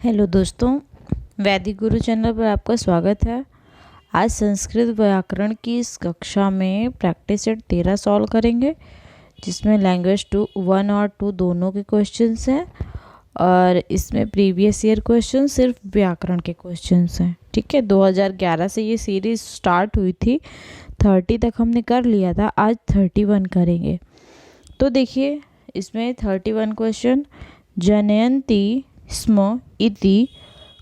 Hello दोस्तों, वैदिक गुरु channel पर आपका स्वागत है। आज संस्कृत व्याकरण की इस कक्षा में प्रैक्टिस सेट 13 सॉल्व करेंगे, जिसमें लैंग्वेज 1 और 2 दोनों के क्वेश्चंस हैं और इसमें प्रीवियस ईयर क्वेश्चन सिर्फ व्याकरण के क्वेश्चंस हैं। ठीक है, 2011 से ये सीरीज़ स्टार्ट हुई थी, 30 तक हमने कर लिया था, आज 31 करेंगे। तो देखिए, इसमें 31 क्वेश्चन, जनयन्ति स्म इति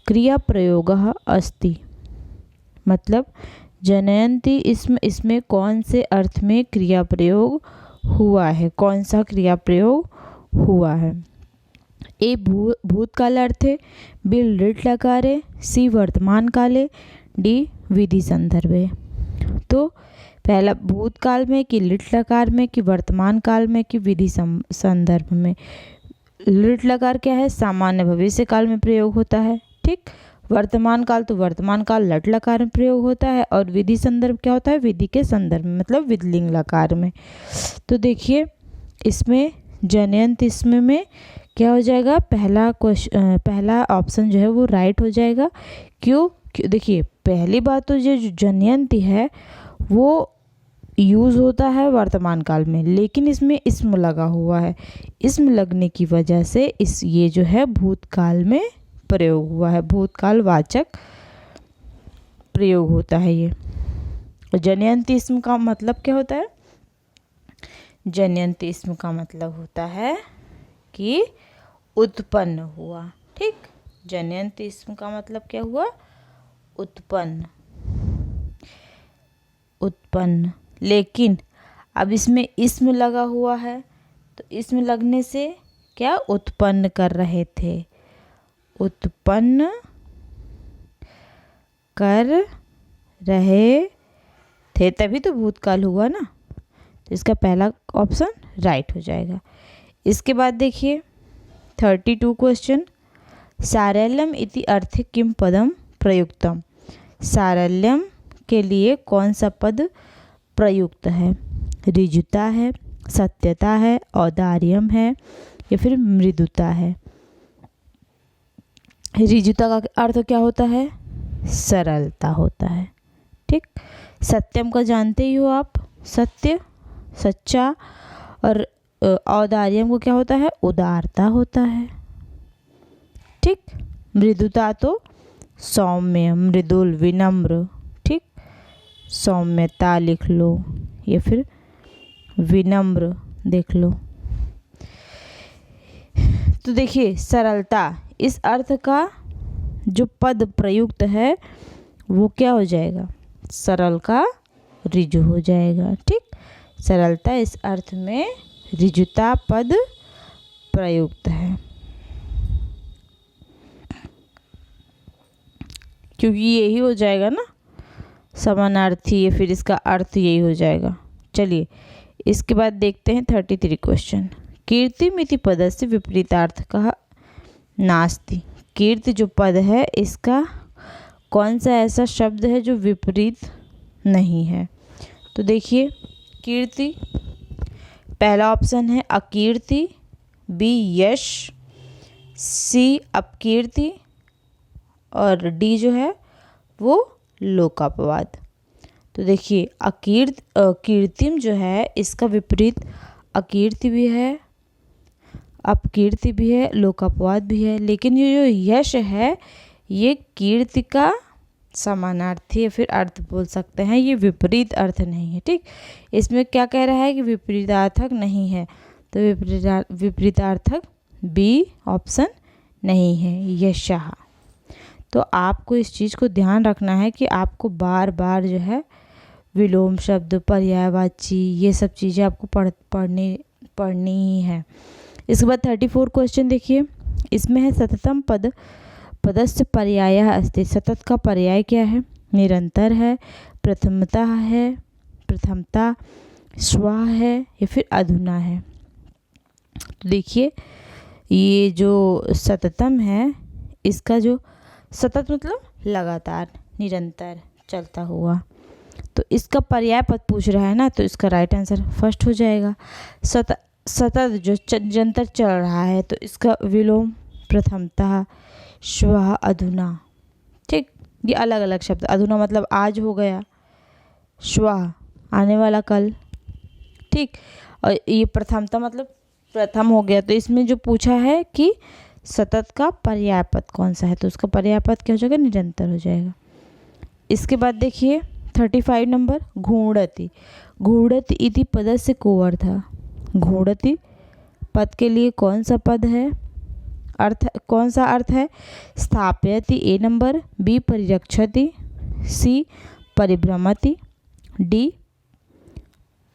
क्रियाप्रयोगः अस्ति। मतलब जनयन्ति इसमें कौन से अर्थ में क्रिया प्रयोग हुआ है, कौन सा क्रिया प्रयोग हुआ है। ए भूतकाल अर्थे, बी लिट लकारे, सी वर्तमान काले, डी विधि संदर्भे। तो पहला भूतकाल में कि लिट लकार में कि वर्तमान काल में कि विधि संदर्भ में। लिट लकार क्या है, सामान्य भविष्य काल में प्रयोग होता है। ठीक, वर्तमान काल तो वर्तमान काल लट लकार में प्रयोग होता है और विधि संदर्भ क्या होता है, विधि के संदर्भ में, मतलब विधलिंग लकार में। तो देखिए, इसमें जनयंत इसमें में क्या हो जाएगा, पहला ऑप्शन जो है वो राइट हो जाएगा। क्यों? देखिए, पहली बात तो ये जो जनयंती है वो यूज़ होता है वर्तमान काल में, लेकिन इसमें इसम लगा हुआ है। इसम लगने की वजह से ये जो है भूतकाल में प्रयोग हुआ है, भूतकाल वाचक प्रयोग होता है ये। जनयंती इसम का मतलब क्या होता है? जनयंती इसम का मतलब होता है कि उत्पन्न हुआ। ठीक, जनयंती इसम का मतलब क्या हुआ? उत्पन्न। लेकिन अब इसमें इसम लगा हुआ है, तो इसम लगने से क्या उत्पन्न कर रहे थे, उत्पन्न कर रहे थे, तभी तो भूतकाल हुआ ना। तो इसका पहला ऑप्शन राइट हो जाएगा। इसके बाद देखिए 32 क्वेश्चन, सारल्यम इति अर्थे किम पदम प्रयुक्तम। सारल्यम के लिए कौन सा पद प्रयुक्त है? ऋजुता है, सत्यता है, औदार्यम है या फिर मृदुता है। ऋजुता का अर्थ क्या होता है? सरलता होता है। ठीक, सत्यम का जानते ही हो आप, सत्य, सच्चा। और औदार्यम को क्या होता है? उदारता होता है। ठीक, मृदुता तो सौम्य, मृदुल, विनम्र। ठीक, सौम्यता लिख लो या फिर विनम्र देख लो। तो देखिए, सरलता इस अर्थ का जो पद प्रयुक्त है वो क्या हो जाएगा? सरल का ऋजु हो जाएगा। ठीक, सरलता इस अर्थ में ऋजुता पद प्रयुक्त है, क्योंकि यही हो जाएगा ना समानार्थी, या फिर इसका अर्थ यही हो जाएगा। चलिए, इसके बाद देखते हैं 33 क्वेश्चन, कीर्तिमिति पदस्य विपरीतार्थ का नास्ति। कीर्ति जो पद है इसका कौन सा ऐसा शब्द है जो विपरीत नहीं है? तो देखिए, कीर्ति पहला ऑप्शन है अकीर्ति, बी यश, सी अपकीर्ति और डी जो है वो लोकापवाद। तो देखिए, कीर्तिम जो है इसका विपरीत अकीर्ति भी है, अपकीर्ति भी है, लोकापवाद भी है। लेकिन ये जो यश है ये कीर्ति का समानार्थी या फिर अर्थ बोल सकते हैं, ये विपरीत अर्थ नहीं है। ठीक, इसमें क्या कह रहा है कि विपरीतार्थक नहीं है, तो विपरीतार्थक बी ऑप्शन नहीं है, यशः। तो आपको इस चीज़ को ध्यान रखना है कि आपको बार बार जो है विलोम शब्द, पर्यायवाची, ये सब चीज़ें आपको पढ़नी ही है। इसके बाद 34 क्वेश्चन देखिए, इसमें है सततम पदस्य पर्यायः अस्ति। सतत का पर्याय क्या है? निरंतर है, प्रथमता है, प्रथमता, स्वा है या फिर अधुना है। तो देखिए, ये जो सततम है इसका जो सतत मतलब लगातार, निरंतर, चलता हुआ, तो इसका पर्याय पद पूछ रहा है ना, तो इसका राइट आंसर फर्स्ट हो जाएगा। सतत जो जंतर चल रहा है तो इसका विलोम प्रथमता, श्वः अधुना। ठीक, ये अलग अलग शब्द। अधुना मतलब आज हो गया, श्वः आने वाला कल। ठीक, और ये प्रथमता मतलब प्रथम हो गया। तो इसमें जो पूछा है कि सतत का पर्यायपद कौन सा है, तो उसका पर्यायपद क्या हो जाएगा, निरंतर हो जाएगा। इसके बाद देखिए 35 नंबर, घूर्णति। घूर्णति इति पदस्य को अर्थः। घूर्णति पद के लिए कौन सा पद है, अर्थ कौन सा अर्थ है। स्थापयति ए नंबर, बी परिरक्षति, सी परिभ्रमति, डी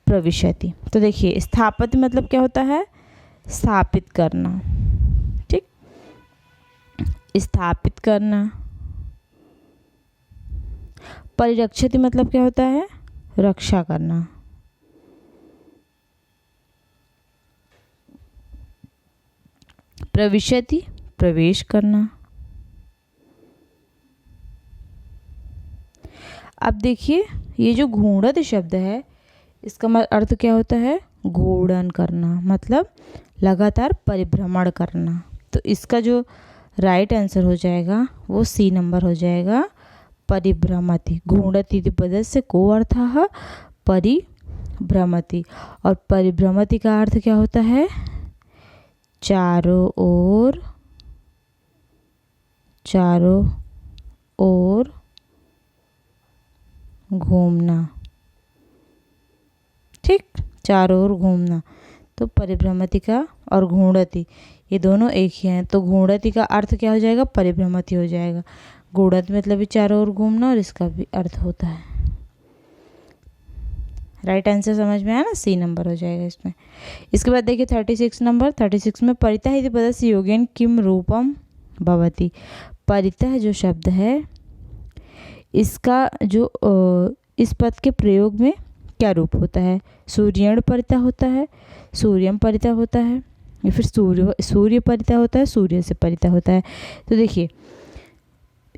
प्रविशति। तो देखिए स्थापति मतलब क्या होता है, स्थापित करना। ठीक, स्थापित करना। परिरक्षति मतलब क्या होता है, रक्षा करना। प्रविशति प्रवेश करना। अब देखिए ये जो घूर्णत शब्द है इसका अर्थ क्या होता है, घूर्णन करना, मतलब लगातार परिभ्रमण करना। तो इसका जो राइट आंसर हो जाएगा वो सी नंबर हो जाएगा, परिभ्रमति। घूर्णति पदस्य को अर्थः परिभ्रमति। और परिभ्रमति का अर्थ क्या होता है, चारों ओर घूमना। ठीक, चारों ओर घूमना। तो परिभ्रमति का और घूर्णति ये दोनों एक ही हैं। तो घूर्णति का अर्थ क्या हो जाएगा, परिभ्रमति हो जाएगा। घूर्णति मतलब भी चारों ओर घूमना, और इसका भी अर्थ होता है। राइट आंसर समझ में आया ना, सी नंबर हो जाएगा इसमें। इसके बाद देखिए 36 नंबर। 36 में परितः इति पदस्य योगेन किम रूपम भवति। परितः जो शब्द है इसका जो इस पद के प्रयोग में क्या रूप होता है, सूर्यण परितः होता है, सूर्यम परितः होता है, या फिर सूर्य परितः होता है, सूर्य से परितः होता है। तो देखिए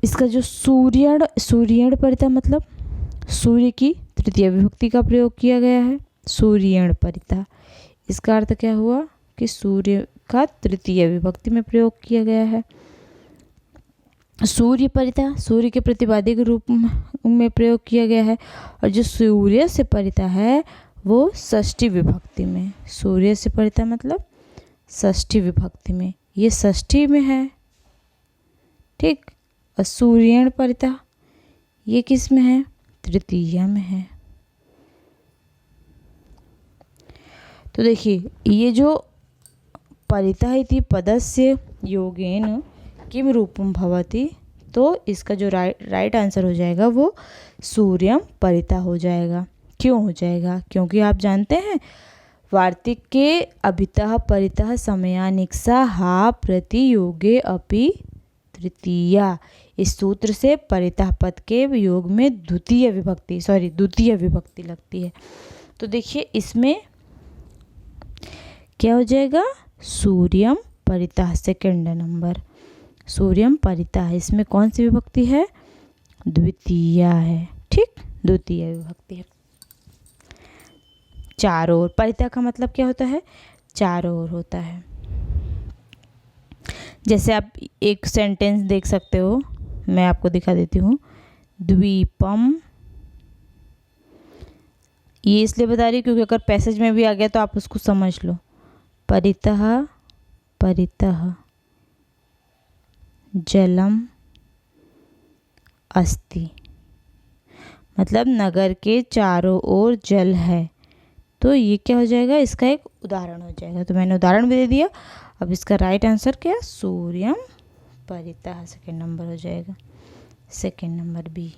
इसका जो सूर्यण परितः मतलब सूर्य की तृतीय विभक्ति का प्रयोग किया गया है, सूर्यण परितः। इसका अर्थ क्या हुआ कि सूर्य का तृतीय विभक्ति में प्रयोग किया गया है। सूर्य परितः सूर्य के प्रतिवादी के रूप में प्रयोग किया गया है। और जो सूर्य से परितः है वो षष्ठी विभक्ति में। सूर्य से परितः मतलब षष्ठी विभक्ति में, ये षष्ठी में है। ठीक, और सूर्यण परितः ये किस में है, तृतीया में है। तो देखिए ये जो परितः इति पदस्य योगेन किम रूपम भवति, तो इसका जो राइट आंसर हो जाएगा वो सूर्यम परितः हो जाएगा। क्यों हो जाएगा, क्योंकि आप जानते हैं वार्तिक के अभितः परितः समयानिक्सा हा प्रतियोगे अपि तृतीया। इस सूत्र से परितः पद के योग में द्वितीय विभक्ति लगती है। तो देखिए इसमें क्या हो जाएगा, सूर्यम परितः, सेकंड नंबर सूर्यम परितः। इसमें कौन सी विभक्ति है, द्वितीया है। ठीक, द्वितीय विभक्ति है। चारों ओर, परितः का मतलब क्या होता है, चारों ओर होता है। जैसे आप एक सेंटेंस देख सकते हो, मैं आपको दिखा देती हूँ। द्वीपम, ये इसलिए बता रही क्योंकि अगर पैसेज में भी आ गया तो आप उसको समझ लो। परितः जलम अस्ति, मतलब नगर के चारों ओर जल है। तो ये क्या हो जाएगा, इसका एक उदाहरण हो जाएगा। तो मैंने उदाहरण भी दे दिया। अब इसका राइट आंसर क्या, सूर्यम परितः, सेकेंड नंबर हो जाएगा, सेकेंड नंबर बी।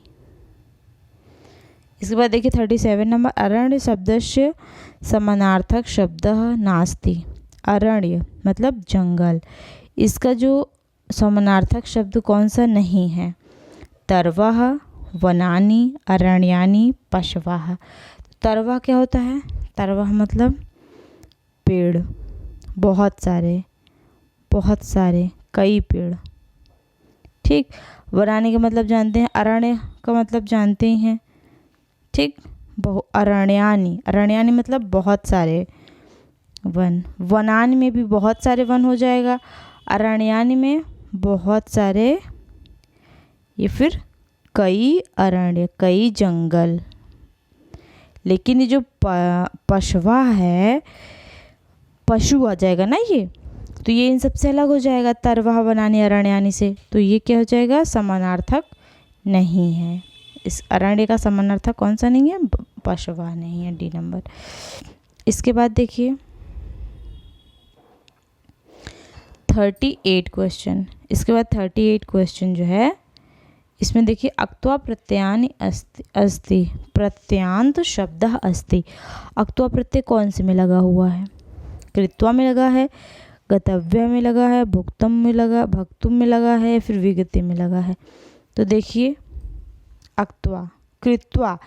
इसके बाद देखिए 37 नंबर। अरण्य शब्दस्य समानार्थक शब्द नास्ति। अरण्य मतलब जंगल, इसका जो समानार्थक शब्द कौन सा नहीं है, तरवः, वनानि, अरण्यानि, पशवः। तरवा क्या होता है, तरवा मतलब पेड़, बहुत सारे कई पेड़। ठीक, वनानि का मतलब जानते हैं, अरण्य का मतलब जानते ही हैं। ठीक, अरण्यानि मतलब बहुत सारे वन। वनानि में भी बहुत सारे वन हो जाएगा, अरण्यानि में बहुत सारे, ये फिर कई अरण्य, कई जंगल। लेकिन ये जो पशवा है, पशु आ जाएगा ना ये, तो ये इन सबसे अलग हो जाएगा तरवाह बनाने अरण्यानी से। तो ये क्या हो जाएगा, समानार्थक नहीं है। इस अरण्य का समानार्थक कौन सा नहीं है, पशवा नहीं है, डी नंबर। इसके बाद देखिए 38 क्वेश्चन। इसके बाद 38 क्वेश्चन जो है, इसमें देखिए अक्त्वा प्रत्ययानि अस्ति, प्रत्यांत शब्द अस्ति। अक्त्वा प्रत्यय कौन से में लगा हुआ है, कृत्वा में लगा है, गतव्य में लगा है, भुक्तम में लगा, भक्तुम में लगा है, फिर विगति में लगा है। तो देखिए अक्त्वा, कृत्वा,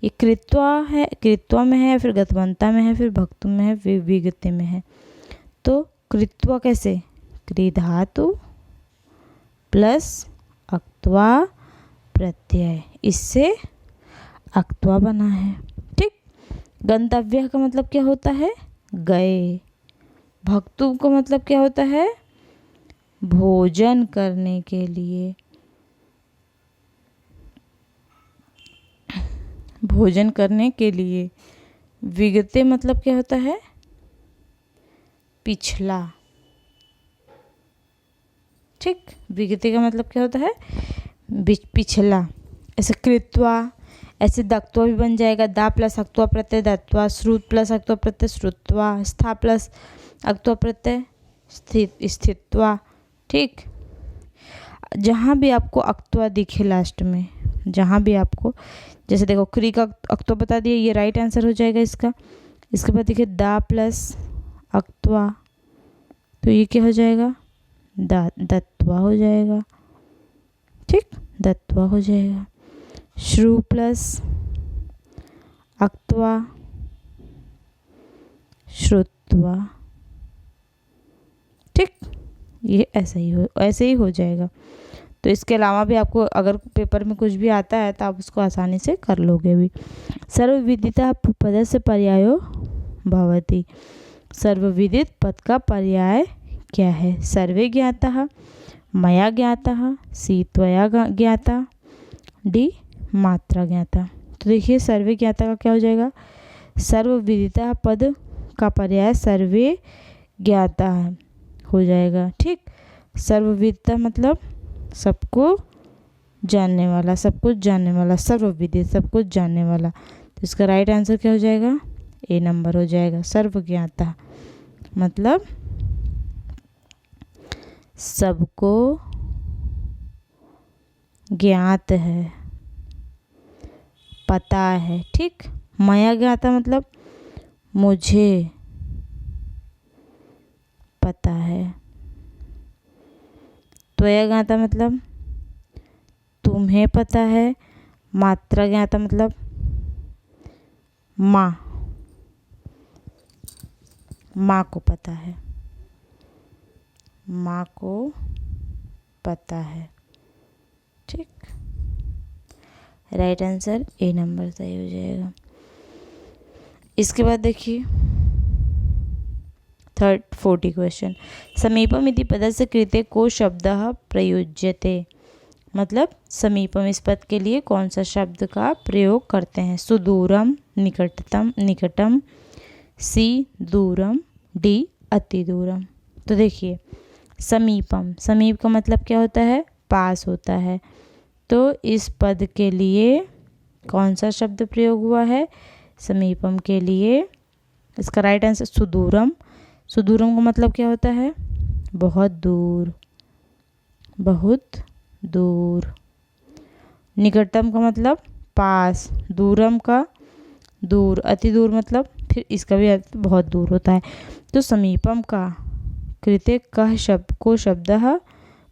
ये कृत्वा है, कृत्वा में है, फिर गतवंता में है, फिर भक्तुम में है, फिर विगति में है। तो कृत्वा कैसे, क्री धातु प्लस अक्त्वा प्रत्यय, इससे अक्त्वा बना है। ठीक। गंतव्य का मतलब क्या होता है, गए। भक्तुम का मतलब क्या होता है, भोजन करने के लिए, भोजन करने के लिए। विगते मतलब क्या होता है, पिछला। ठीक, विगते का मतलब क्या होता है, पिछला। ऐसे कृत्वा, ऐसे दक्त्वा भी बन जाएगा, दा प्लस अक्त्वा प्रत्यय दत्वा, श्रुत प्लस अक्त्वा प्रत्यय श्रुत्वा, स्था प्लस अक्त्वा प्रत्यय स्थित्वा। ठीक, जहाँ भी आपको अक्त्वा दिखे लास्ट में, जहाँ भी आपको, जैसे देखो क्री का अक्त्वा बता दिया, ये राइट आंसर हो जाएगा इसका। इसके बाद देखिए दा प्लस अक्त्वा, तो ये क्या हो जाएगा, दत्वा हो जाएगा। ठीक, दत्वा हो जाएगा। श्रु प्लस अक्त्वा, श्रुत्वा। ठीक, ये ऐसे ही हो जाएगा। तो इसके अलावा भी आपको अगर पेपर में कुछ भी आता है तो आप उसको आसानी से कर लोगे भी। सर्वविदिता पदस्य पर्यायो भवति। सर्वविदित पद का पर्याय क्या है, सर्वे ज्ञातः, मया ज्ञातः, सी त्वया ज्ञाता, डी मात्रा ज्ञाता। तो देखिए सर्वे ज्ञाता का क्या हो जाएगा, सर्वविदिता पद का पर्याय सर्वे ज्ञाता हो जाएगा। ठीक, सर्वविदिता मतलब सबको जानने वाला, सब कुछ जानने वाला, सर्वविदित सब कुछ जानने वाला। तो इसका राइट आंसर क्या हो जाएगा, ए नंबर हो जाएगा। सर्वज्ञाता मतलब सबको ज्ञात है, पता है। ठीक, मया ज्ञाता मतलब मुझे पता है। त्वया ज्ञाता मतलब तुम्हें पता है। मात्रा ज्ञाता मतलब माँ को पता है, माँ को पता है। ठीक, राइट आंसर ए नंबर सही हो जाएगा। इसके बाद देखिए 40 क्वेश्चन। समीपम इति पदस्य कृते को शब्दः प्रयुज्यते, मतलब समीपम इस पद के लिए कौन सा शब्द का प्रयोग करते हैं। सुदूरम, निकटतम, निकटम, सी दूरम, डी अति दूरम। तो देखिए समीपम, समीप का मतलब क्या होता है, पास होता है। तो इस पद के लिए कौन सा शब्द प्रयोग हुआ है, समीपम के लिए इसका राइट आंसर सुदूरम। सुदूरम का मतलब क्या होता है, बहुत दूर, बहुत दूर। निकटतम का मतलब पास, दूरम का दूर, अति दूर मतलब फिर इसका भी अर्थ बहुत दूर होता है। तो समीपम का कृते कह शब्द को शब्दः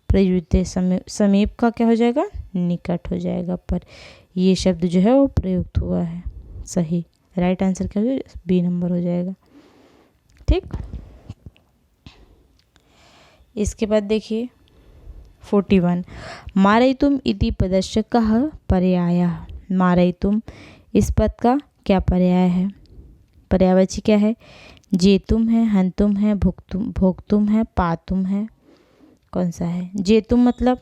प्रयुज्यते, समीप का क्या हो जाएगा, निकट हो जाएगा, पर ये शब्द जो है वो प्रयुक्त हुआ है। सही, राइट आंसर क्या हो जाएगा, बी नंबर हो जाएगा। ठीक, इसके बाद देखिए 41। मारयितुम इति पदस्य कः पर्यायः। मारयितुम इस पद का क्या पर्याय है, पर्यायवाची क्या है, जेतुम है, हंतुम है, भोक्तुम है, पातुम है। कौन सा है? जेतुम मतलब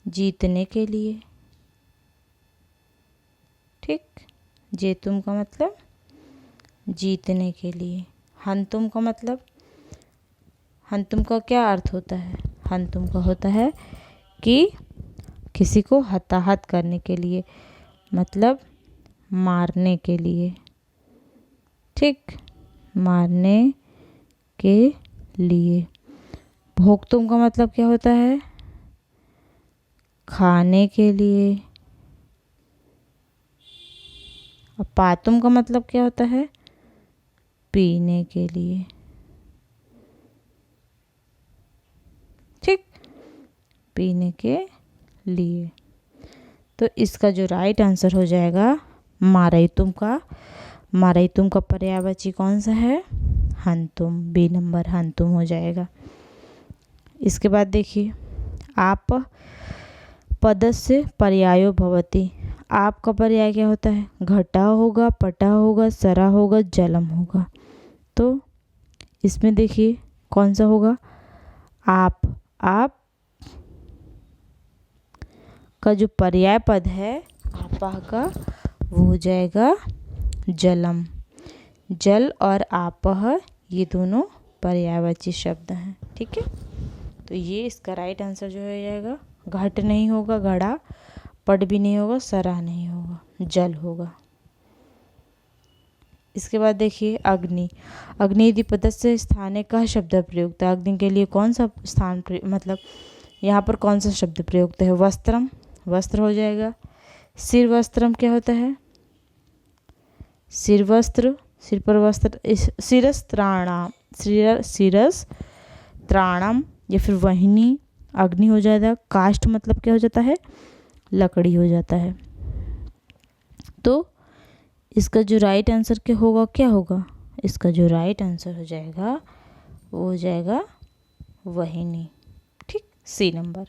जीतने के लिए, ठीक। जेतुम का मतलब जीतने के लिए। हंतुम का मतलब, हंतुम का क्या अर्थ होता है? हंतुम का होता है कि किसी को हताहत करने के लिए, मतलब मारने के लिए, ठीक, मारने के लिए। भोक्तुम का मतलब क्या होता है? खाने के लिए। और पातुम का मतलब क्या होता है? पीने के लिए, ठीक, पीने के लिए। तो इसका जो राइट आंसर हो जाएगा मारैतुम का। मारैतुम का पर्यायवाची कौन सा है? हंतुम। बी नंबर हंतुम हो जाएगा। इसके बाद देखिए, आप पदस्य पर्यायो भवति। आपका पर्याय क्या होता है? घटा होगा, पटा होगा, सरा होगा, जलम होगा। तो इसमें देखिए कौन सा होगा? आप का जो पर्याय पद है आपा का, वो हो जाएगा जलम। जल और आपह ये दोनों पर्यायवाची शब्द हैं, ठीक है। तो ये इसका राइट आंसर जो हो जाएगा, घट नहीं होगा, घड़ा, पट भी नहीं होगा, सरा नहीं होगा, जल होगा। इसके बाद देखिए अग्नि। अग्नि यदि पदस्य स्थाने का शब्द प्रयुक्त है। अग्नि के लिए कौन सा स्थान मतलब यहाँ पर कौन सा शब्द प्रयुक्त है? वस्त्रम, वस्त्र हो जाएगा। सिर वस्त्रम क्या होता है? सिर वस्त्र, सिर पर वस्त्र। शिरस्त्राणाम, शिरस्त्राणम या फिर वहिनी अग्नि हो जाएगा। काष्ठ मतलब क्या हो जाता है? लकड़ी हो जाता है। तो इसका जो राइट आंसर क्या होगा? क्या होगा? इसका जो राइट आंसर हो जाएगा वो हो जाएगा वहिनी, ठीक, सी नंबर।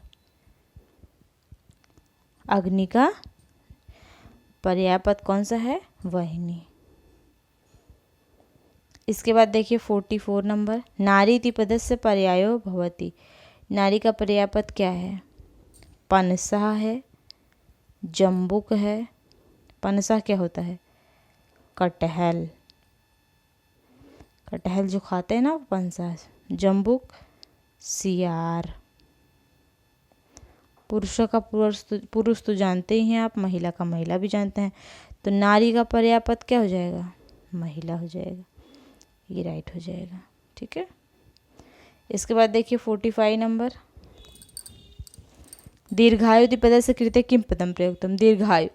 अग्नि का पर्यायपद कौन सा है? वहिनी। इसके बाद देखिए 44 नंबर, नारी इति पदस्य पर्यायो भवति। नारी का पर्यायपद क्या है? पनसा है, जम्बुक है। पनसा क्या होता है? कटहल, कटहल जो खाते हैं ना वो पनसा। जम्बुक सियार। पुरुषों का पुरुष तो जानते ही हैं आप, महिला का महिला भी जानते हैं। तो नारी का पर्यायपद क्या हो जाएगा? महिला हो जाएगा। ये राइट हो जाएगा, ठीक है। इसके बाद देखिए 45 नंबर, दीर्घायु इति पदस्य कृते किम पदम प्रयुक्तम। दीर्घायु,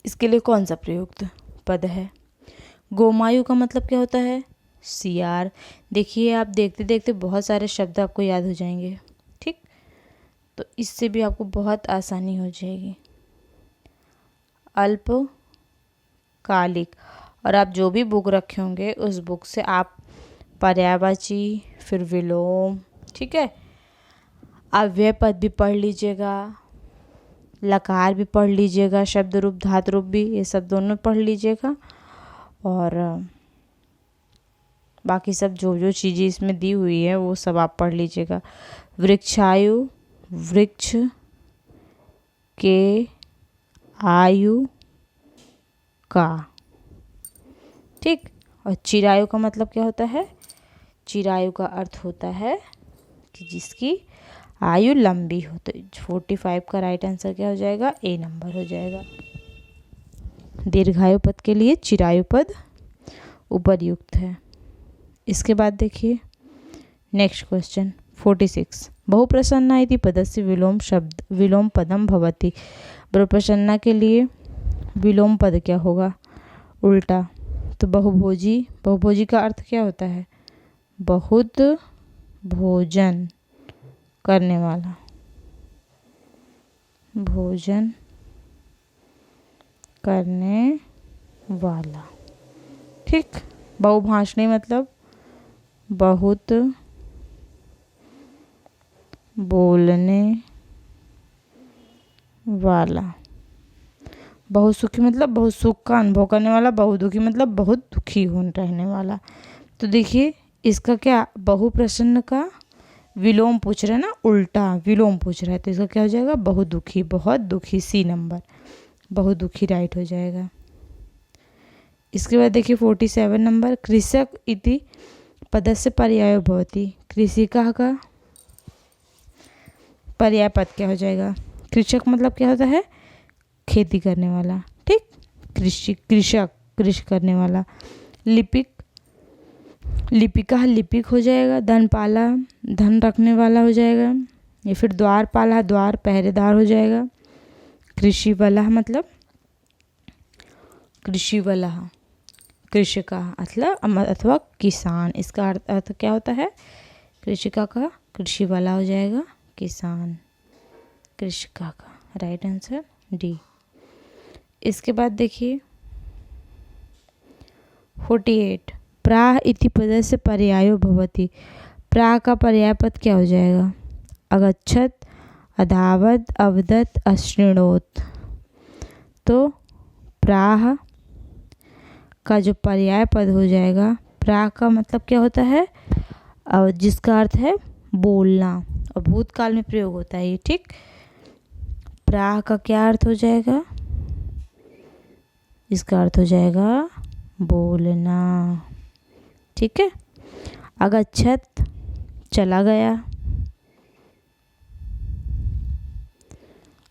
इसके लिए कौन सा प्रयुक्त पद है? गोमायु का मतलब क्या होता है? सियार। देखिए आप देखते देखते बहुत सारे शब्द आपको याद हो जाएंगे, ठीक। तो इससे भी आपको बहुत आसानी हो जाएगी। अल्पकालिक, और आप जो भी बुक रखे होंगे उस बुक से आप पर्यायवाची, फिर विलोम, ठीक है, अव्यय पद भी पढ़ लीजिएगा, लकार भी पढ़ लीजिएगा, शब्द रूप, धातु रूप भी, ये सब दोनों पढ़ लीजिएगा। और बाकी सब जो जो चीज़ें इसमें दी हुई है वो सब आप पढ़ लीजिएगा। वृक्षायु, वृक्ष के आयु का, ठीक। और चिरायु का मतलब क्या होता है? चिरायु का अर्थ होता है कि जिसकी आयु लंबी हो। तो 45 का राइट आंसर क्या हो जाएगा? ए नंबर हो जाएगा। दीर्घायु पद के लिए चिरायु पद उपयुक्त है। इसके बाद देखिए नेक्स्ट क्वेश्चन 46, बहुप्रसन्ना इति पदस्य विलोम शब्द विलोम पदम भवति। बहुप्रसन्ना के लिए विलोम पद क्या होगा? उल्टा। तो बहुभोजी, बहुभोजी का अर्थ क्या होता है? बहुत भोजन करने वाला, भोजन करने वाला, ठीक। बहुभाषणी मतलब बहुत बोलने वाला। बहुसुखी मतलब बहुत सुख का अनुभव करने वाला। बहुदुखी मतलब बहुत दुखी हो रहने वाला। तो देखिए इसका क्या, बहुप्रसन्न का विलोम पूछ रहा है ना, उल्टा विलोम पूछ रहा है, तो इसका क्या हो जाएगा, बहुदुखी, बहुत दुखी, सी नंबर, बहुदुखी राइट हो जाएगा। इसके बाद देखिए 47 नंबर, कृषक इति पदस्य पर्यायो भवति। कृषिका का पर्याय पद क्या हो जाएगा, कृषक मतलब क्या होता है, खेती करने वाला, ठीक, कृषक, कृषि करने वाला। लिपिक, लिपिका लिपिक हो जाएगा। धनपाला, धन रखने वाला हो जाएगा। या फिर द्वारपाला, द्वार पहरेदार हो जाएगा। कृषि वाला मतलब कृषि वाला, कृषिका मतलब अथवा किसान, इसका अर्थ क्या होता है, कृषिका का कृषि वाला हो जाएगा, किसान, कृषिका का, राइट आंसर डी। इसके बाद देखिए 48, प्राह इति पदस्य पर्यायो भवति। प्राह का पर्याय पद क्या हो जाएगा, अगच्छत, अधावत, अवदत, अशृणोत। तो प्राह का जो पर्याय पद हो जाएगा, प्राह का मतलब क्या होता है, जिसका अर्थ है बोलना, और भूतकाल में प्रयोग होता है ये, ठीक। प्राह का क्या अर्थ हो जाएगा, इसका अर्थ हो जाएगा बोलना, ठीक है। अगच्छत चला गया,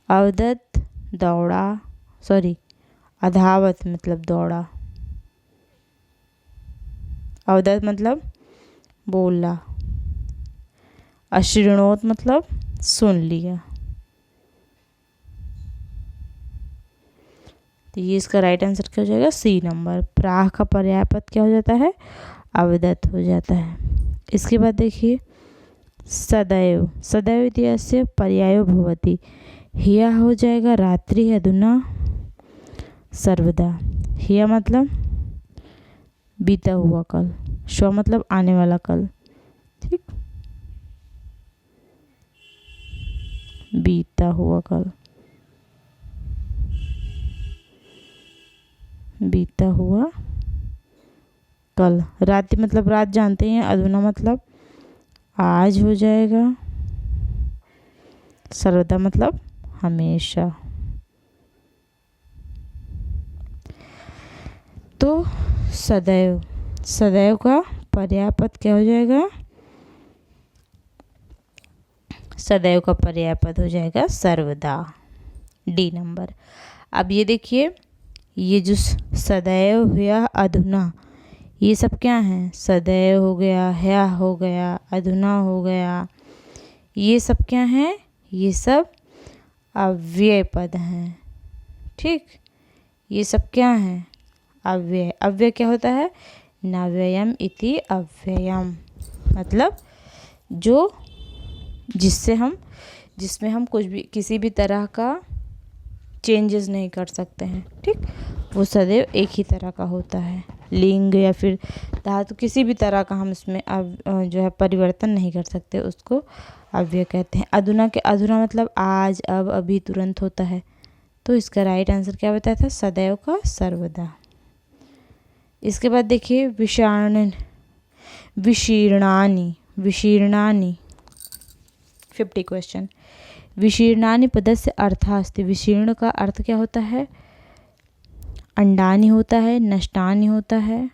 अवदत दौड़ा, सॉरी अधावत मतलब दौड़ा, अवदत मतलब बोला, अशृणोत मतलब सुन लिया। तो ये इसका राइट आंसर क्या हो जाएगा, सी नंबर। प्राह का पर्याय पद क्या हो जाता है, अवदत हो जाता है। इसके बाद देखिए सदैव, सदैव इत्यस्य पर्यायो भवति। हिया हो जाएगा रात्रि, अधुना, सर्वदा। हिया मतलब बीता हुआ कल, श्व मतलब आने वाला कल, ठीक, बीता हुआ कल, बीता हुआ कल। रात्रि मतलब रात जानते हैं, अधुना मतलब आज हो जाएगा, सर्वदा मतलब हमेशा। तो सदैव, सदैव का पर्याय पद क्या हो जाएगा, सदैव का पर्याय पद हो जाएगा सर्वदा, डी नंबर। अब ये देखिए, ये जो सदैव हुआ, अधुना, ये सब क्या है, सदैव हो गया, है हो गया, अधुना हो गया, ये सब क्या है, ये सब अव्यय पद हैं, ठीक। ये सब क्या है, अव्यय। अव्यय क्या होता है, नव्ययम इति अव्ययम, मतलब जो जिसमें हम कुछ भी, किसी भी तरह का चेंजेस नहीं कर सकते हैं, ठीक, वो सदैव एक ही तरह का होता है। लिंग या फिर धातु, किसी भी तरह का हम इसमें जो है परिवर्तन नहीं कर सकते, उसको अव्यय कहते हैं। अधुना के, अधुना मतलब आज, अब, अभी, तुरंत होता है। तो इसका राइट आंसर क्या बताया था, सदैव का सर्वदा। इसके बाद देखिए विशीर्णानि, विशीर्णानि 50 क्वेश्चन। विशीर्णानि पदस्य अर्थः अस्ति। विशीर्ण का अर्थ क्या होता है, अंडानि होता है, नष्टानि होता है,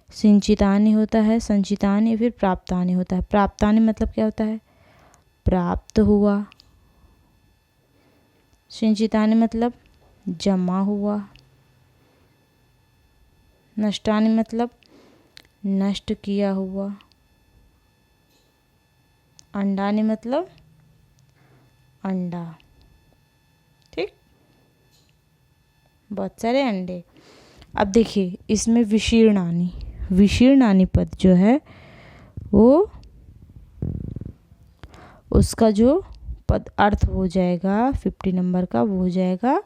सिंचितानि होता है, संचितानि, फिर प्राप्तानि होता है। प्राप्तानि मतलब क्या होता है, प्राप्त हुआ। सिंचितानि मतलब जमा हुआ। नष्टानि मतलब नष्ट किया हुआ। अंडानि मतलब अंडा, ठीक, बहुत सारे अंडे। अब देखिए इसमें विशीर्णानि, विशीर्णानि पद जो है वो, उसका जो पद अर्थ हो जाएगा 50 नंबर का, वो हो जाएगा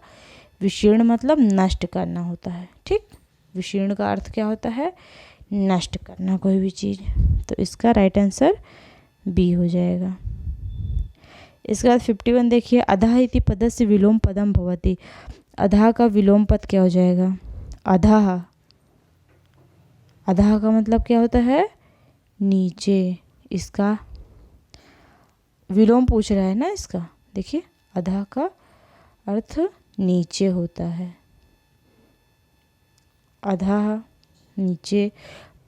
विशीर्ण मतलब नष्ट करना होता है, ठीक। विशीर्ण का अर्थ क्या होता है, नष्ट करना कोई भी चीज़। तो इसका राइट आंसर बी हो जाएगा। इसके बाद 51 देखिए, अधः इति पदस्य विलोम पदम भवति। अधः का विलोम पद क्या हो जाएगा, अधः। अधः का मतलब क्या होता है, नीचे, इसका विलोम पूछ रहा है ना इसका। देखिए अधः का अर्थ नीचे होता है, अधः नीचे,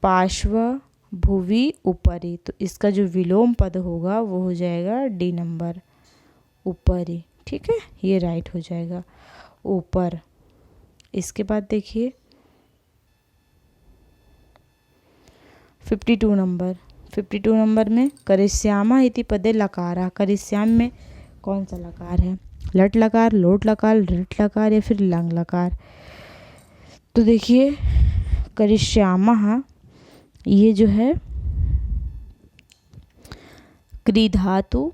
पार्श्व भुवि ऊपरी, तो इसका जो विलोम पद होगा वो हो जाएगा डी नंबर, ऊपरी। ठीक है, ये राइट हो जाएगा, ऊपर। इसके बाद देखिए 52 नंबर। 52 नंबर में करिष्यामा इति पदे लकारा, करिष्याम में कौन सा लकार है? लट लकार, लोट लकार, लृट लकार या फिर लंग लकार? तो देखिए करिष्यामा ये जो है क्री धातु,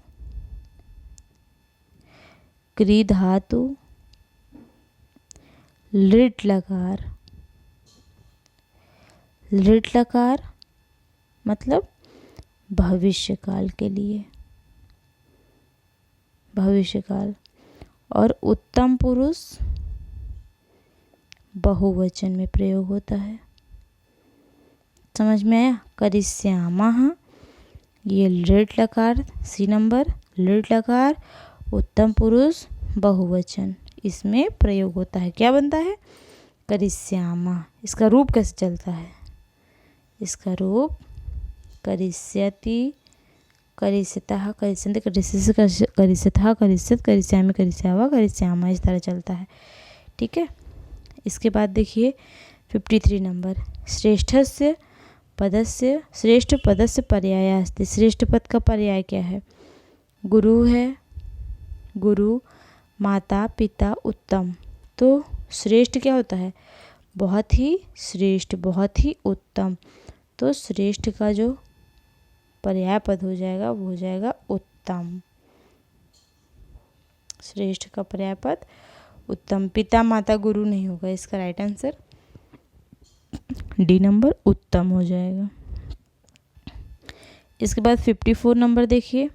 क्री धातु, लृट लकार, लृट लकार मतलब भविष्य काल के लिए, भविष्य काल। और उत्तम पुरुष बहुवचन में प्रयोग होता है। समझ में आया? करिष्यामः ये लृट लकार, सी नंबर, लृट लकार, उत्तम पुरुष बहुवचन, इसमें प्रयोग होता है। क्या बनता है? करिष्यामः। इसका रूप कैसे चलता है? इसका रूप करिष्यति, करिष्यतः, करिष्यन्ति, करिष्यतः, करिष्यत, करिष्यामि, करिष्यावः, करिष्यामः, इस तरह चलता है। ठीक है। इसके बाद देखिए 53 नंबर, श्रेष्ठस्य पदस्य, श्रेष्ठ पदस्य पर्याय अस्ति। श्रेष्ठ पद का पर्याय क्या है? गुरु है, गुरु, माता, पिता, उत्तम। तो श्रेष्ठ क्या होता है? बहुत ही श्रेष्ठ, बहुत ही उत्तम। तो श्रेष्ठ का जो पर्याय पद हो जाएगा वो हो जाएगा उत्तम। श्रेष्ठ का पर्याय पद उत्तम। पिता, माता, गुरु नहीं होगा, इसका राइट आंसर डी नंबर, उत्तम हो जाएगा। इसके बाद 54 नंबर देखिए,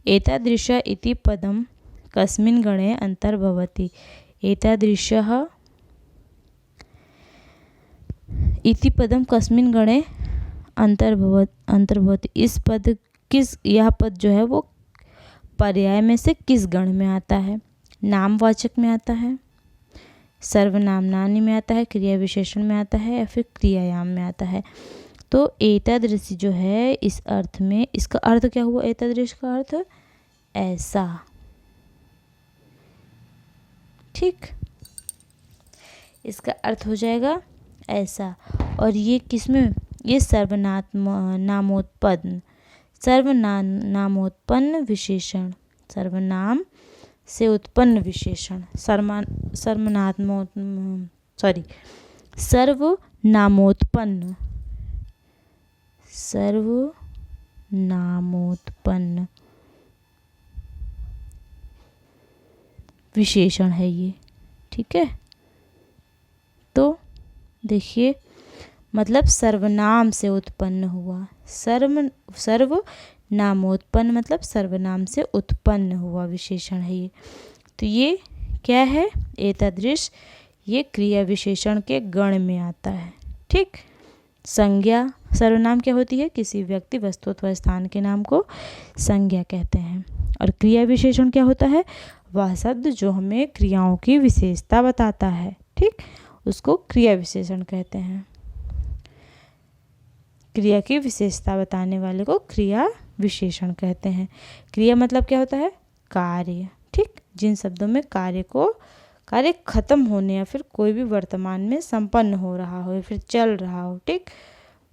एतादृश इति पदम कस्मिन् गणे अंतर्भवति। एतादृशः इति पदम कस्मिन् गणे अंतर्भवति। इस पद, किस, यह पद जो है वो पर्याय में से किस गण में आता है? नामवाचक में आता है, सर्वनामनानी में आता है, क्रिया विशेषण में आता है या फिर क्रियायाम में आता है। तो एतादृशी जो है इस अर्थ में, इसका अर्थ क्या हुआ? एतादृश का अर्थ ऐसा। ठीक, इसका अर्थ हो जाएगा ऐसा। और ये किसमें? ये सर्वनामोत्पन्न, सर्वनामोत्पन्न विशेषण, सर्वनाम से उत्पन्न विशेषण, सर्वनामोत्पन्न, सर्वनामोत्पन्न विशेषण है ये। ठीक है, तो देखिए मतलब सर्वनाम से उत्पन्न हुआ, सर्वनामोत्पन्न मतलब सर्वनाम से उत्पन्न हुआ विशेषण है ये। तो ये क्या है? एतादृश, ये क्रिया विशेषण के गण में आता है। ठीक, संज्ञा, सर्वनाम क्या होती है? किसी व्यक्ति, वस्तु अथवा स्थान के नाम को संज्ञा कहते हैं। और क्रिया विशेषण क्या होता है? वह शब्द जो हमें क्रियाओं की विशेषता बताता है। ठीक, उसको क्रिया विशेषण कहते हैं। क्रिया की विशेषता बताने वाले को क्रिया विशेषण कहते हैं। क्रिया मतलब क्या होता है? कार्य। ठीक, जिन शब्दों में कार्य खत्म होने या फिर कोई भी वर्तमान में संपन्न हो रहा हो या फिर चल रहा हो, ठीक,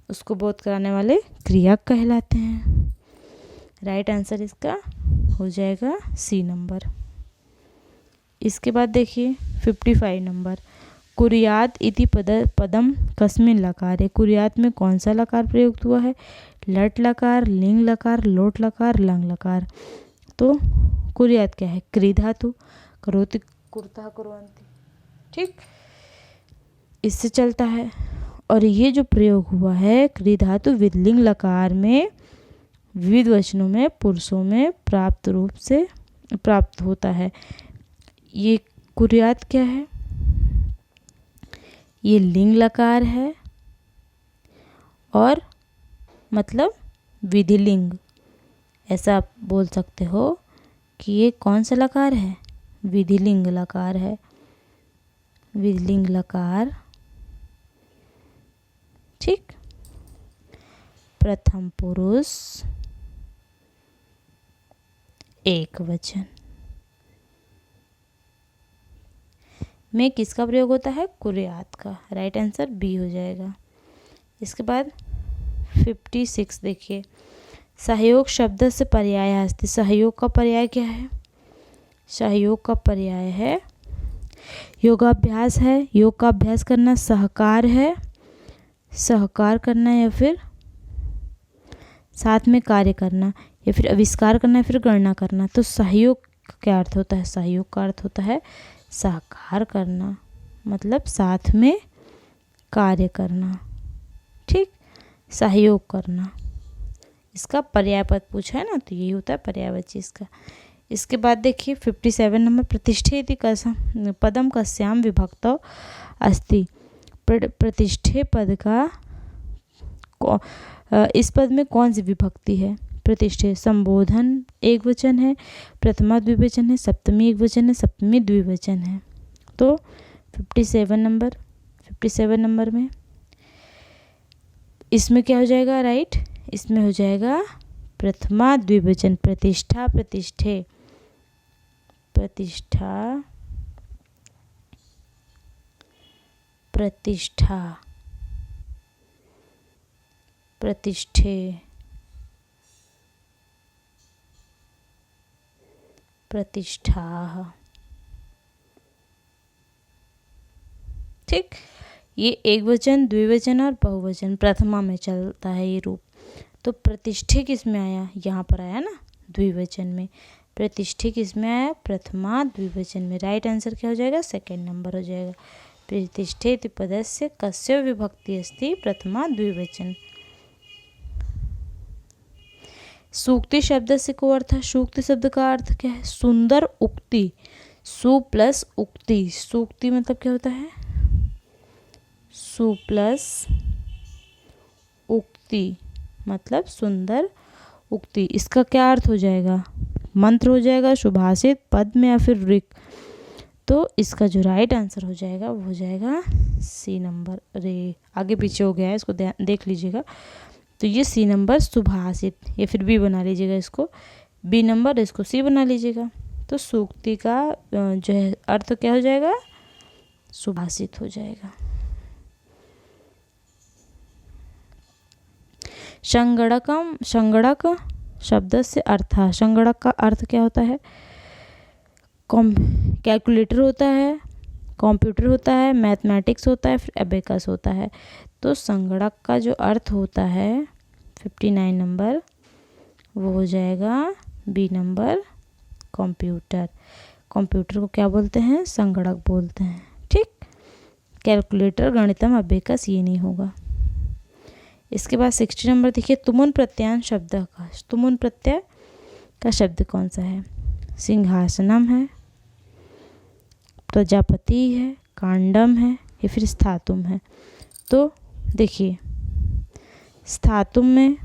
उसको बोध कराने वाले क्रिया कहलाते हैं। राइट आंसर इसका हो जाएगा सी नंबर। इसके बाद देखिए 55 नंबर, कुर्यात इति पदम कस्मिन् लकारे। कुर्यात में कौन सा लकार प्रयुक्त हुआ है? लट लकार, लिंग लकार, लोट लकार, लंग लकार। तो कुर्यात क्या है? क्री धातु, करोति, कुर्ता, कुर्वन्ति। ठीक, इससे चलता है। और ये जो प्रयोग हुआ है क्री धातु विलिंग लकार में विविध वचनों में पुरुषों में प्राप्त रूप से प्राप्त होता है। ये कुर्यात क्या है? ये लिंग लकार है और मतलब विधिलिंग। ऐसा आप बोल सकते हो कि ये कौन सा लकार है, विधिलिंग लकार है, विधिलिंग लकार। ठीक। प्रथम पुरुष एक वचन में किसका प्रयोग होता है, कुर्यात का। राइट आंसर बी हो जाएगा। इसके बाद 56 देखिए, सहयोग शब्द से पर्याय हस्ती। सहयोग का पर्याय क्या है, सहयोग का पर्याय है योगाभ्यास है। योग का अभ्यास करना सहकार है, सहकार करना या फिर साथ में कार्य करना या फिर आविष्कार करना या फिर गणना करना। तो सहयोग का क्या अर्थ होता है, सहयोग का अर्थ होता है सहकार करना, मतलब साथ में कार्य करना। ठीक, सहयोग करना, इसका पर्याय पद पूछा है ना, तो यही होता है पर्यायवाची इसका। इसके बाद देखिए 57 नंबर, प्रतिष्ठे पदम कस्याम विभक्तौ अस्ति। प्रतिष्ठे पद का इस पद में कौन सी विभक्ति है। प्रतिष्ठे संबोधन एक वचन है, प्रथमा द्विवचन है, सप्तमी एक वचन है, सप्तमी द्विवचन है। तो 57 नंबर में इसमें क्या हो जाएगा, राइट, इसमें हो जाएगा प्रथमा द्विवचन। प्रतिष्ठा प्रतिष्ठे, प्रतिष्ठा प्रतिष्ठा प्रतिष्ठे प्रतिष्ठा। ठीक, ये एक वचन, द्विवचन और बहुवचन प्रथमा में चलता है ये रूप। तो प्रतिष्ठे किस में आया, यहाँ पर आया ना द्विवचन में। प्रतिष्ठे किस में आया, प्रथमा द्विवचन में। राइट आंसर क्या हो जाएगा, सेकंड नंबर हो जाएगा। प्रतिष्ठे इति पदस्य कस्य विभक्ति अस्ति, प्रथमा द्विवचन। सूक्ति शब्द से को अर्थ है, सूक्ति शब्द का अर्थ क्या है, सुंदर उक्ति। सु प्लस उक्ति, सूक्ति मतलब क्या होता है, सु प्लस उक्ति मतलब सुंदर उक्ति। इसका क्या अर्थ हो जाएगा, मंत्र हो जाएगा, सुभाषित, पद्य या फिर ऋक। तो इसका जो राइट आंसर हो जाएगा वो हो जाएगा सी नंबर। अरे आगे पीछे हो गया है, इसको देख लीजिएगा। तो ये सी नंबर सुभाषित, या फिर बी बना लीजिएगा इसको, बी नंबर, इसको सी बना लीजिएगा। तो सूक्ति का जो है अर्थ क्या हो जाएगा, सुभाषित हो जाएगा। संगणकम, संगणक शब्द से अर्थ, संगणक का अर्थ क्या होता है, कैलकुलेटर होता है, कंप्यूटर होता है, मैथमेटिक्स होता है, फिर एबेकस होता है। तो संगणक का जो अर्थ होता है 59 नंबर वो हो जाएगा बी नंबर, कंप्यूटर। कंप्यूटर को क्या बोलते हैं, संगणक बोलते हैं। ठीक, कैलकुलेटर, गणितम, अबेकस ये नहीं होगा। इसके बाद 60 नंबर देखिए, तुमुन प्रत्ययान शब्द का, तुमुन प्रत्यय का शब्द कौन सा है, सिंहासनम है, प्रजापति है, कांडम है या फिर स्थातुम है। तो देखिए स्थातुम में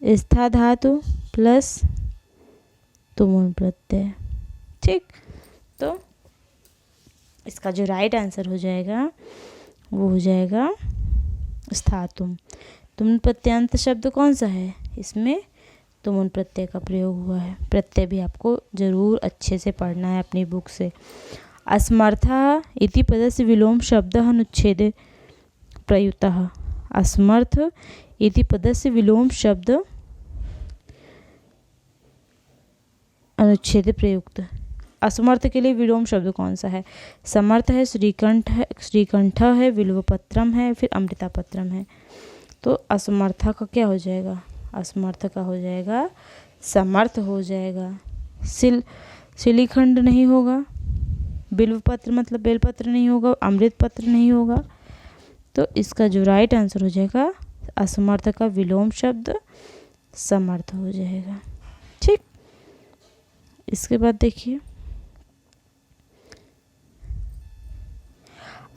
स्था धातु प्लस तुमुन प्रत्यय। ठीक, तो इसका जो राइट आंसर हो जाएगा वो हो जाएगा स्थातुम। तुमुन प्रत्ययांत शब्द कौन सा है, इसमें तुमुन प्रत्यय का प्रयोग हुआ है। प्रत्यय भी आपको जरूर अच्छे से पढ़ना है अपनी बुक से। असमर्थः इति पदस्य विलोम शब्दः अनुच्छेदे प्रयुक्तः। असमर्थ इति पदस्य विलोम शब्द अनुच्छेद प्रयुक्त। असमर्थ के लिए विलोम शब्द कौन सा है, समर्थ है, श्रीकंठ है, श्रीकंठ है, विल्वपत्रम है, फिर अमृतापत्रम है। तो असमर्थ का क्या हो जाएगा, असमर्थ का हो जाएगा समर्थ हो जाएगा। शिलीखंड नहीं होगा, बिल्वपत्र मतलब बेलपत्र नहीं होगा, अमृत पत्र नहीं होगा। तो इसका जो राइट आंसर हो जाएगा असमर्थ का विलोम शब्द समर्थ हो जाएगा। ठीक, इसके बाद देखिए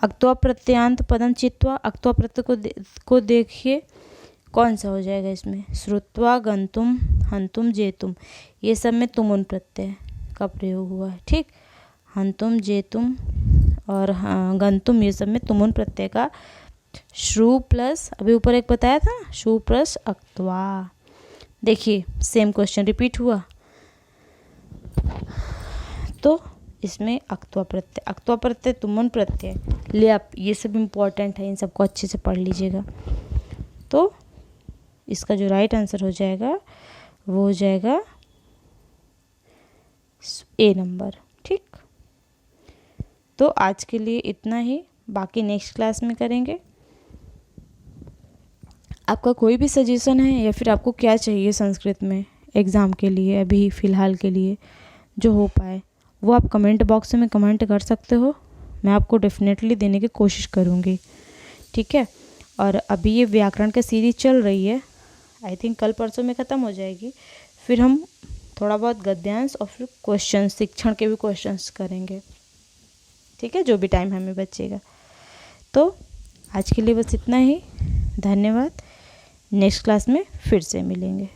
अक्त्वा प्रत्यांत पदम चित्वा। अक्त्वा प्रत्यय को देखिए कौन सा हो जाएगा इसमें? श्रुत्वा, गंतुम, हंतुम, जेतुम, ये सब में तुमुन प्रत्यय का प्रयोग हुआ है। ठीक, हंतुम, जेतुम और गंतुम, ये सब में तुमुन प्रत्यय का श्रु प्लस, अभी ऊपर एक बताया था, श्रु प्लस अक्त्वा। देखिए सेम क्वेश्चन रिपीट हुआ, तो इसमें अक्त्वा प्रत्यय, तुमुन प्रत्यय, लेप, ये सब इम्पॉर्टेंट है, इन सबको अच्छे से पढ़ लीजिएगा। तो इसका जो राइट आंसर हो जाएगा वो हो जाएगा ए नंबर। ठीक, तो आज के लिए इतना ही, बाकी नेक्स्ट क्लास में करेंगे। आपका कोई भी सजेशन है या फिर आपको क्या चाहिए संस्कृत में एग्ज़ाम के लिए, अभी फ़िलहाल के लिए जो हो पाए, वो आप कमेंट बॉक्स में कमेंट कर सकते हो। मैं आपको डेफिनेटली देने की कोशिश करूँगी। ठीक है, और अभी ये व्याकरण की सीरीज चल रही है, आई थिंक कल परसों में ख़त्म हो जाएगी। फिर हम थोड़ा बहुत गद्यांश और फिर क्वेश्चन, शिक्षण के भी क्वेश्चंस करेंगे। ठीक है, जो भी टाइम हमें बचेगा। तो आज के लिए बस इतना ही, धन्यवाद। नेक्स्ट क्लास में फिर से मिलेंगे।